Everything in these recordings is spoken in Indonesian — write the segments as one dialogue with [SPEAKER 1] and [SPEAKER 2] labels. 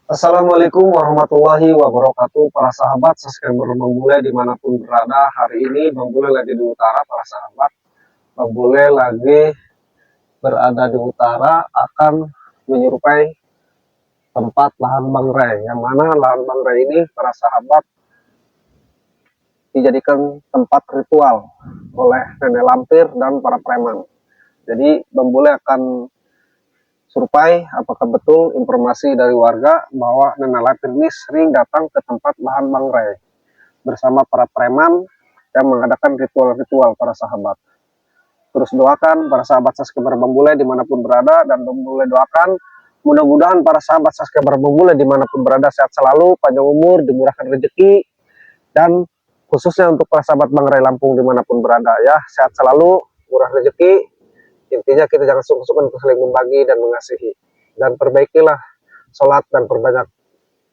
[SPEAKER 1] Assalamualaikum warahmatullahi wabarakatuh. Para sahabat subscriber Bang Bule dimanapun berada. Hari ini Bang Bule lagi di utara, para sahabat. Bang Bule lagi berada di utara akan menyerupai tempat lahan bangrai. Yang mana lahan bangrai ini, para sahabat, dijadikan tempat ritual oleh nenek lampir dan para preman. Jadi Bang Bule akan survei apakah betul informasi dari warga bahwa nenek lampir ini sering datang ke tempat lahan bangrai bersama para preman yang mengadakan ritual-ritual, para sahabat. Terus doakan para sahabat subscriber Bang Bule dimanapun berada, dan Bang Bule doakan mudah-mudahan para sahabat subscriber Bang Bule dimanapun berada sehat selalu, panjang umur, dimurahkan rezeki, dan khususnya untuk para sahabat Bangrai Lampung dimanapun berada ya, sehat selalu, murah rezeki. Intinya kita jangan sungkan-sungkan untuk saling membagi dan mengasihi, dan perbaikilah sholat dan perbanyak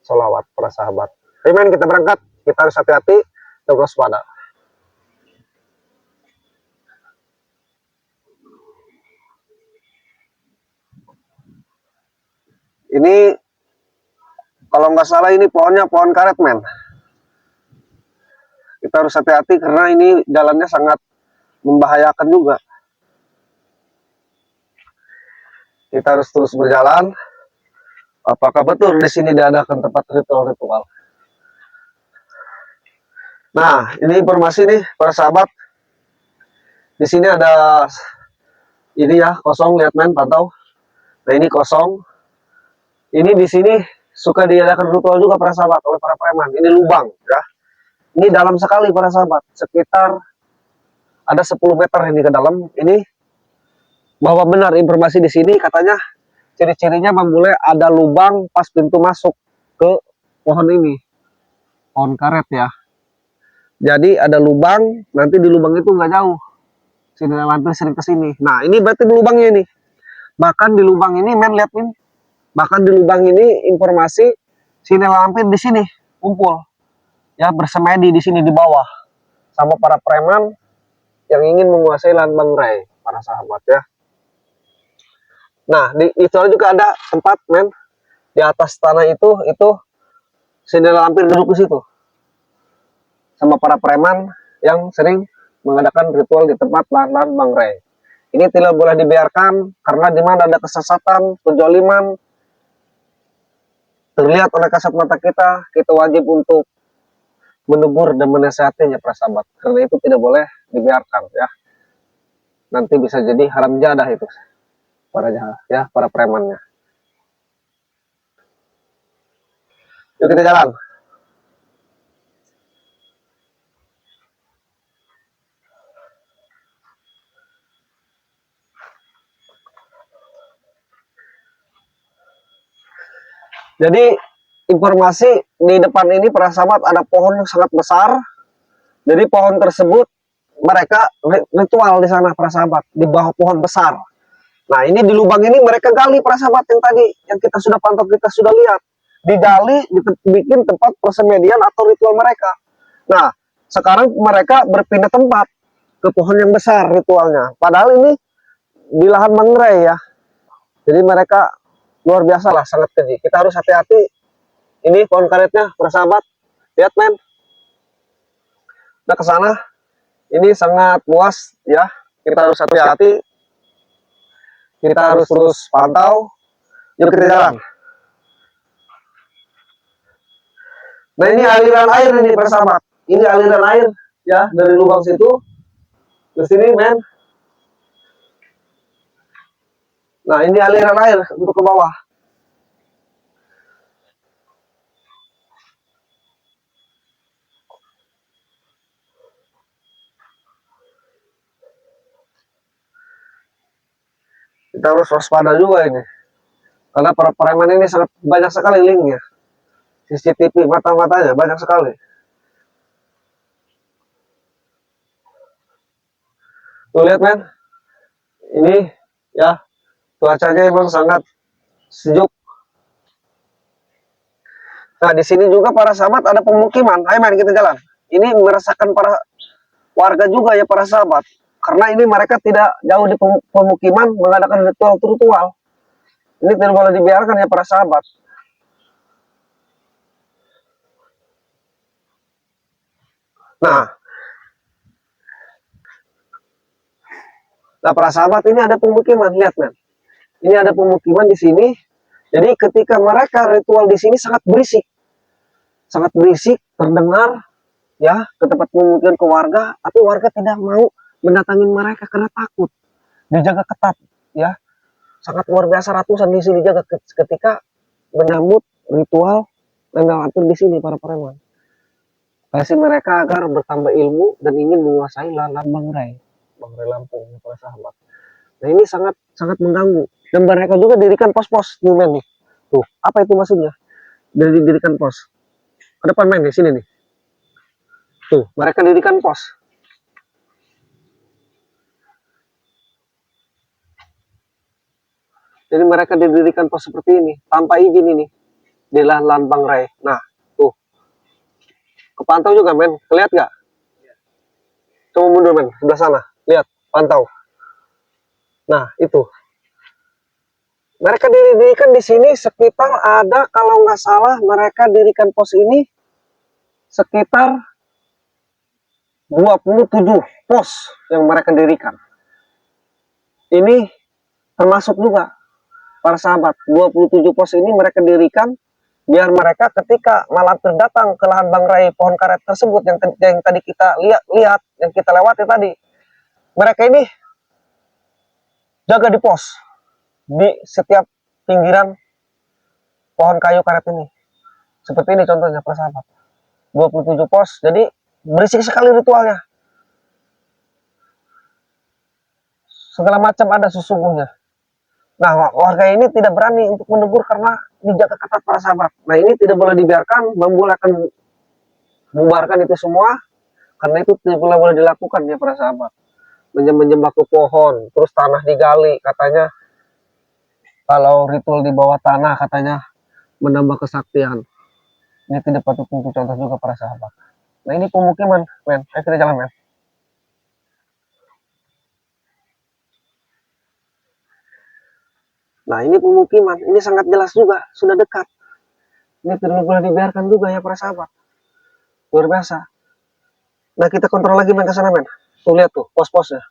[SPEAKER 1] sholawat, para sahabat. Amen, kita berangkat. Kita harus hati-hati dan waspada. Ini kalau nggak salah ini pohonnya pohon karet, men. Kita harus hati-hati karena ini jalannya sangat membahayakan juga. Kita harus terus berjalan. Apakah betul di sini diadakan tempat ritual-ritual? Nah, ini informasi nih para sahabat. Di sini ada ini ya, kosong, lihat men, pantau. Nah, ini kosong. Ini di sini suka diadakan ritual juga para sahabat oleh para preman. Ini lubang ya. Ini dalam sekali para sahabat. Sekitar ada 10 meter ini ke dalam. Ini bahwa benar informasi di sini katanya ciri-cirinya Bang Bule ada lubang pas pintu masuk ke pohon ini. Pohon karet ya. Jadi ada lubang, nanti di lubang itu nggak jauh. Sini lampir sering kesini. Nah, ini berarti di lubangnya ini. Bahkan di lubang ini, men, lihat ini. Bahkan di lubang ini informasi sini lampir di sini kumpul. Ya, bersemedi di sini di bawah sama para preman yang ingin menguasai lahan bangrai, para sahabat ya. Nah, itu juga ada tempat, men, di atas tanah itu sini lampir duduk di situ sama para preman yang sering mengadakan ritual di tempat lahan-lahan bangrai. Ini tidak boleh dibiarkan karena di mana ada kesesatan, penjoliman terlihat oleh kasat mata kita, kita wajib untuk menegur dan menasihatinya, para sahabat. Karena itu tidak boleh dibiarkan ya. Nanti bisa jadi haram jadah itu para jahat ya, para premannya. Yuk kita jalan. Jadi informasi di depan ini para sahabat ada pohon yang sangat besar. Jadi pohon tersebut mereka ritual di sana, para sahabat, di bawah pohon besar. Nah, ini di lubang ini mereka gali, para sahabat, yang tadi yang kita sudah pantau, kita sudah lihat. Digali, dibikin tempat persemedian atau ritual mereka. Nah, sekarang mereka berpindah tempat ke pohon yang besar ritualnya. Padahal ini di lahan mangrai ya. Jadi mereka luar biasa lah, sangat keji. Kita harus hati-hati. Ini pohon karetnya, para sahabat. Lihat, men. Nah, ke sana. Ini sangat luas ya. Kita harus hati-hati. Kita harus terus pantau. Yuk kita jalan. Nah, ini aliran air ini, para sahabat. Ini aliran air ya dari lubang situ ke sini, men. Nah, ini aliran air untuk ke bawah. Kita harus waspada juga ini. Karena para preman ini sangat banyak sekali linknya. CCTV mata-matanya banyak sekali. Tuh lihat, men. Ini ya, cuacanya emang sangat sejuk. Nah, di sini juga para sahabat ada pemukiman. Ayo, men, kita jalan. Ini merasakan para warga juga ya, para sahabat. Karena ini mereka tidak jauh di pemukiman mengadakan ritual-ritual. Ini tidak boleh dibiarkan ya, para sahabat. Nah, para sahabat, ini ada pemukiman, lihat men. Ini ada pemukiman di sini. Jadi ketika mereka ritual di sini sangat berisik, terdengar ya ke tempat pemukiman ke warga, tapi warga tidak mau mendatangi mereka karena takut. Dijaga ketat, ya. Sangat luar biasa, ratusan di sini dijaga ketika menyambut ritual tanggal atur di sini para preman. Pasti mereka agar bertambah ilmu dan ingin menguasai lahan Bangrai Lampung, para sahabat. Nah ini sangat mengganggu. Dan mereka juga dirikan pos-pos nih men nih. Tuh, apa itu maksudnya? Dari dirikan pos. Ke depan men di sini nih. Tuh, mereka dirikan pos. Jadi mereka didirikan pos seperti ini tanpa izin ini di lahan Bangrai. Nah, tuh. Kepantau juga men, kelihatan nggak? Coba mundur men, sebelah sana. Lihat, pantau. Nah, itu. Mereka didirikan di sini sekitar ada, kalau nggak salah, mereka dirikan pos ini sekitar 27 pos yang mereka dirikan. Ini termasuk juga para sahabat. 27 pos ini mereka dirikan biar mereka ketika malam terdatang ke lahan Bangrai pohon karet tersebut yang tadi kita lihat, yang kita lewati tadi. Mereka ini jaga di pos di setiap pinggiran pohon kayu karet ini. Seperti ini contohnya para sahabat. 27 pos. Jadi berisik sekali ritualnya. Segala macam ada sesungguhnya. Nah, warga ini tidak berani untuk menegur karena dijaga ketat para sahabat. Nah, ini tidak boleh dibiarkan, Bambu akan membubarkan itu semua, karena itu tidak boleh dilakukan ya para sahabat. Menyembah ke pohon, terus tanah digali, katanya kalau ritual di bawah tanah katanya menambah kesaktian. Ini tidak patut untuk contoh juga para sahabat. Nah, ini pemukiman, men. Ayo kita jalan, men. Nah, ini pemukiman, ini sangat jelas juga, sudah dekat. Ini tidak boleh dibiarkan juga ya para sahabat. Luar biasa. Nah, kita kontrol lagi men ke sana men. Tuh lihat tuh pos-posnya.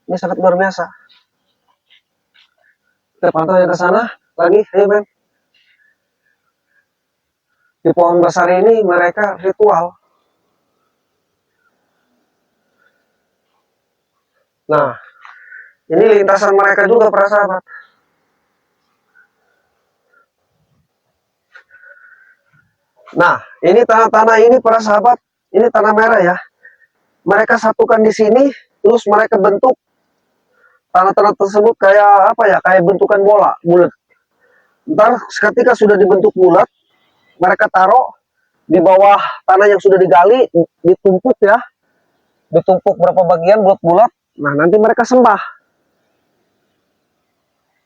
[SPEAKER 1] Ini sangat luar biasa. Kita pantau yang ke sana lagi, ayo men. Di pohon besar ini mereka ritual. Nah, ini lintasan mereka juga para sahabat. Nah, ini tanah-tanah ini para sahabat, ini tanah merah ya. Mereka satukan di sini, terus mereka bentuk tanah-tanah tersebut kayak apa ya? Kayak bentukan bola, bulat. Ntar ketika sudah dibentuk bulat, mereka taruh di bawah tanah yang sudah digali, ditumpuk ya. Ditumpuk berapa bagian bulat-bulat. Nah, nanti mereka sembah.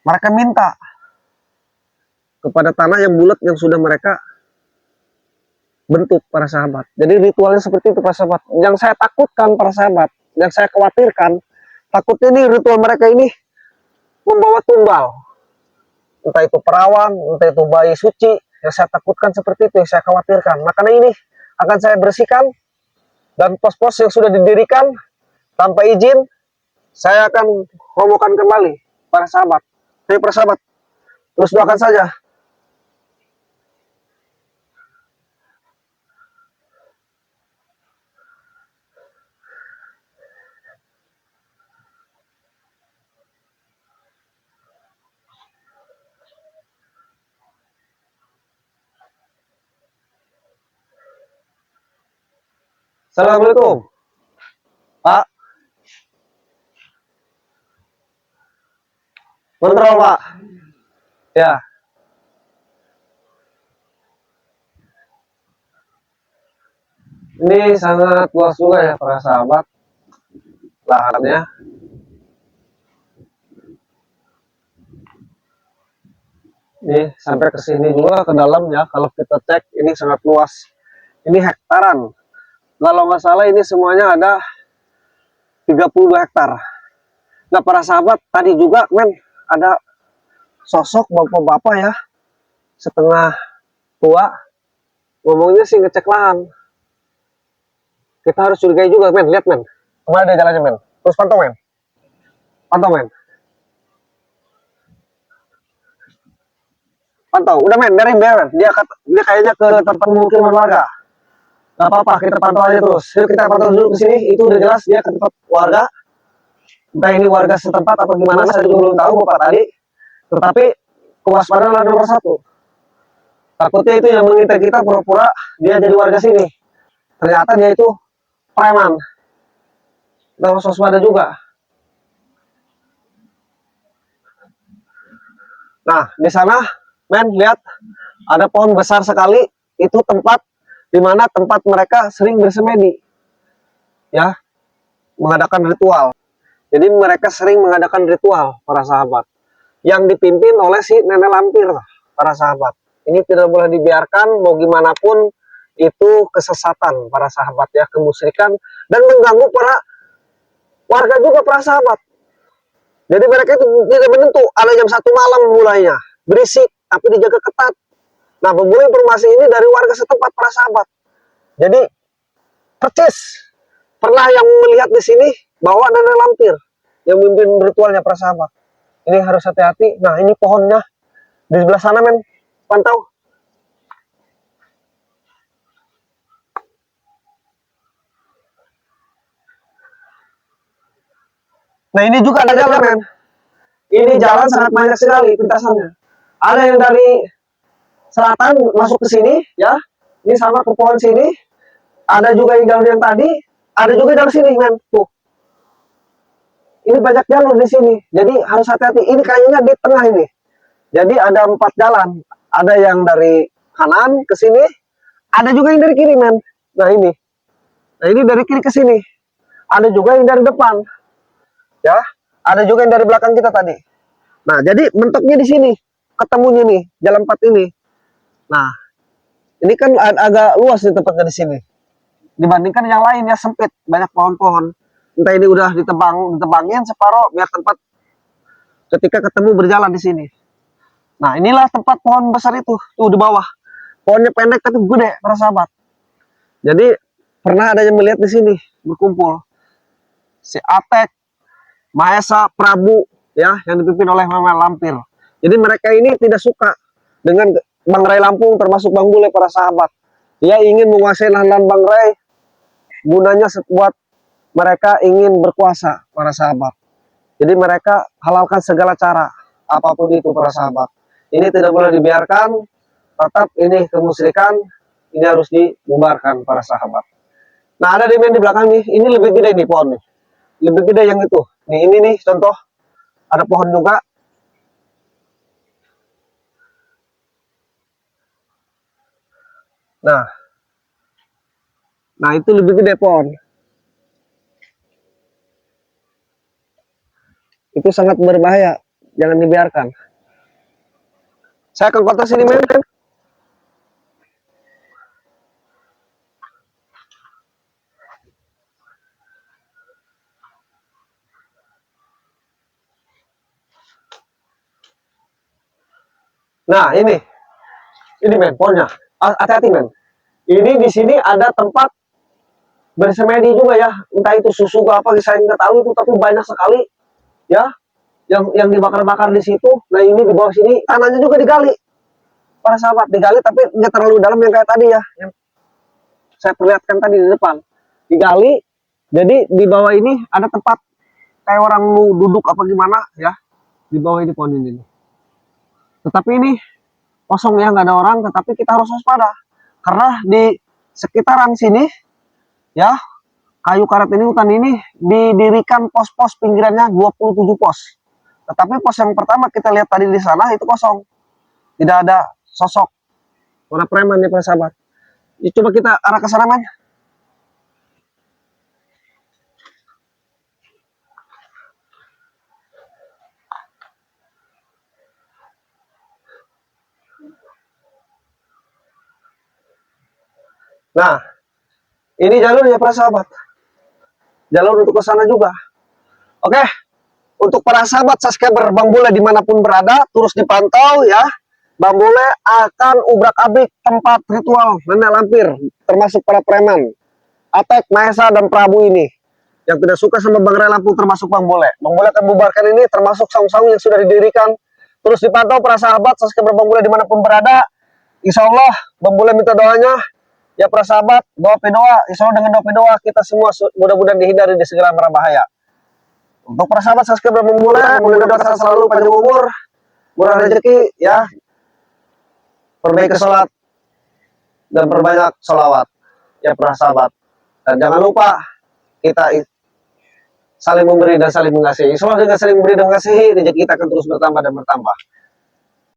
[SPEAKER 1] Mereka minta kepada tanah yang bulat yang sudah mereka bentuk para sahabat. Jadi ritualnya seperti itu para sahabat. Yang saya takutkan para sahabat, yang saya khawatirkan, takutnya ini ritual mereka ini membawa tumbal. Entah itu perawan, entah itu bayi suci. Yang saya takutkan seperti itu, yang saya khawatirkan. Makanya ini akan saya bersihkan dan pos-pos yang sudah didirikan tanpa izin, saya akan robohkan kembali para sahabat. Jadi para sahabat, terus doakan saja. Assalamualaikum. Pak. Kontrol, Pak. Ya. Ini sangat luas juga ya para sahabat lahannya. Ini sampai ke sini juga ke dalamnya. Kalau kita cek ini sangat luas. Ini hektaran. Kalau nggak salah ini semuanya ada 32 hektar. Nah para sahabat tadi juga men ada sosok bapak-bapak ya setengah tua, ngomongnya sih ngecek lahan. Kita harus curigai juga, men. Lihat, men. Kemana dia jalannya, men? Terus pantau, men. Pantau, men. Pantau. Udah, men. Biarin. Dia kayaknya ke tempat pemukiman warga. Gak apa-apa, kita pantau aja terus. Yuk kita pantau dulu ke sini. Itu udah jelas dia ke tempat warga. Entah ini warga setempat atau gimana, saya juga belum tahu Bapak tadi. Tetapi kewaspadaan adalah nomor satu. Takutnya itu yang mengintai kita pura-pura dia jadi warga sini. Ternyata dia itu preman. Kita harus waspada juga. Nah, di sana, men, lihat ada pohon besar sekali. Itu tempat di mana tempat mereka sering bersemedi, ya, mengadakan ritual. Jadi mereka sering mengadakan ritual, para sahabat, yang dipimpin oleh si nenek lampir, para sahabat. Ini tidak boleh dibiarkan, mau gimana pun itu kesesatan, para sahabat, ya, kemusyrikan, dan mengganggu para warga juga, para sahabat. Jadi mereka itu tidak menentu, ada jam 1 malam mulainya, berisik, tapi dijaga ketat. Nah, bermula informasi ini dari warga setempat, para sahabat. Jadi, percis pernah yang melihat di sini bahwa nenek lampir yang memimpin ritualnya, para sahabat. Ini harus hati-hati. Nah, ini pohonnya di sebelah sana, men. Pantau. Nah, ini juga ada jalan, men. Ini jalan sangat banyak sekali lintasannya. Ada yang dari selatan masuk ke sini, ya. Ini sama ke pohon sini. Ada juga yang jalur yang tadi, ada juga jalur sini, men. Tuh. Ini banyak jalur di sini. Jadi harus hati-hati. Ini kayaknya di tengah ini. Jadi ada 4 jalan. Ada yang dari kanan ke sini, ada juga yang dari kiri, men. Nah, ini. Nah, ini dari kiri ke sini. Ada juga yang dari depan. Ya, ada juga yang dari belakang kita tadi. Nah, jadi mentoknya di sini. Ketemunya nih, jalan 4 ini. Nah, ini kan agak luas nih tempatnya di sini. Dibandingkan yang lain ya sempit, banyak pohon-pohon. Entah ini udah ditebangin separuh biar tempat ketika ketemu berjalan di sini. Nah, inilah tempat pohon besar itu, tuh di bawah. Pohonnya pendek tapi gede, para sahabat. Jadi pernah ada yang melihat di sini berkumpul si Atek, Mahesa, Prabu, ya, yang dipimpin oleh Nenek Lampir. Jadi mereka ini tidak suka dengan Bang Rai Lampung, termasuk Bang Bule, para sahabat. Dia ingin menguasai lahan-lahan Bang Rai, gunanya buat mereka ingin berkuasa, para sahabat. Jadi mereka halalkan segala cara, apapun itu, para sahabat. Ini tidak boleh dibiarkan, tetap ini kemusyrikan, ini harus dibubarkan, para sahabat. Nah, ada di belakang nih, ini lebih gede nih pohon nih. Lebih gede yang itu. Nih, ini nih contoh, ada pohon juga. Nah itu lebih gede pohon. Itu sangat berbahaya, jangan dibiarkan. Saya akan kontak sini, men. Nah, ini men, pohonnya. Hati-hati, men. Ini di sini ada tempat bersemedi juga ya. Entah itu susu apa, saya nggak tahu itu, tapi banyak sekali ya yang dibakar-bakar di situ. Nah, ini di bawah sini tanahnya juga digali. Para sahabat, digali tapi nggak terlalu dalam yang kayak tadi ya. Yang saya perlihatkan tadi di depan. Digali, jadi di bawah ini ada tempat kayak orang mau duduk apa gimana ya. Di bawah ini pohon ini. Tetapi ini kosong ya, nggak ada orang, tetapi kita harus waspada karena di sekitaran sini ya, kayu karet ini, hutan ini didirikan pos-pos pinggirannya 27 pos. Tetapi pos yang pertama kita lihat tadi di sana itu kosong, tidak ada sosok para preman ya, para sahabat. Ya, coba kita arah ke sana, men. Nah, ini jalur ya, para sahabat. Jalur untuk ke sana juga. Oke, untuk para sahabat subscriber Bang Bule dimanapun berada, terus dipantau ya. Bang Bule akan ubrak-abrik tempat ritual nenek lampir, termasuk para preman. Atek, Mahesa, dan Prabu ini yang tidak suka sama Bang Ray Lampung termasuk Bang Bole. Bang Bole akan bubarkan ini termasuk saung-saung yang sudah didirikan. Terus dipantau para sahabat subscriber Bang Bole dimanapun berada. Insya Allah Bang Bole minta doanya ya para sahabat, doa pedoa. Insya Allah dengan doa pedoa kita semua mudah-mudahan dihindari dari segala mara bahaya. Untuk para sahabat subscriber Bang Bole, mudah-mudahan selalu panjang umur, murah rezeki ya. Perbaiki sholat dan perbanyak sholawat ya para sahabat. Dan jangan lupa kita saling memberi dan saling mengasihi. Insya Allah dengan saling memberi dan mengasihi, rezeki kita akan terus bertambah dan bertambah.